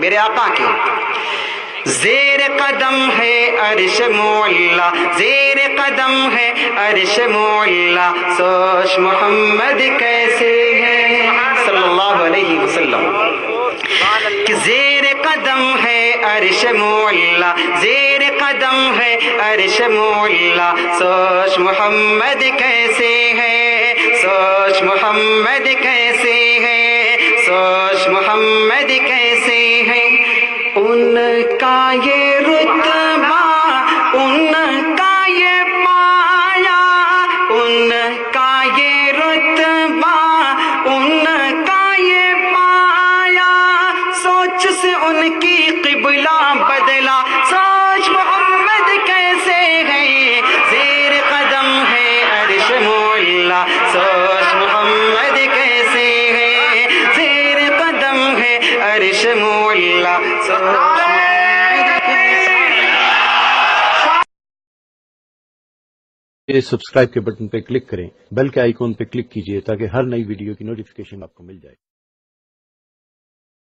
میرے آقا کے زیر قدم ہے عرش مولا، زیر قدم ہے عرش مولا، سوچ محمد کیسے ہے صلی اللہ علیہ وسلم، کہ زیر قدم ہے عرش مولا، زیر قدم ہے عرش مولا، سوچ محمد کیسے ہے، سوچ محمد کیسے ہے، سوچ محمد کیسے ہے، ان کا یہ رتبہ، ان کا یہ پایا، ان کا یہ رتبہ، ان کا یہ پایا، سوچ سے ان کی قبلہ بدلا، سوچ محمد کیسے ہے، زیر قدم ہے عرش مولا، سوچ محمد کیسے ہے، زیر قدم ہے عرش مولا، سوچ سبسکرائب کے بٹن پہ کلک کریں، بیل کے آئیکن پہ کلک کیجئے تاکہ ہر نئی ویڈیو کی نوٹیفیکیشن آپ کو مل جائے۔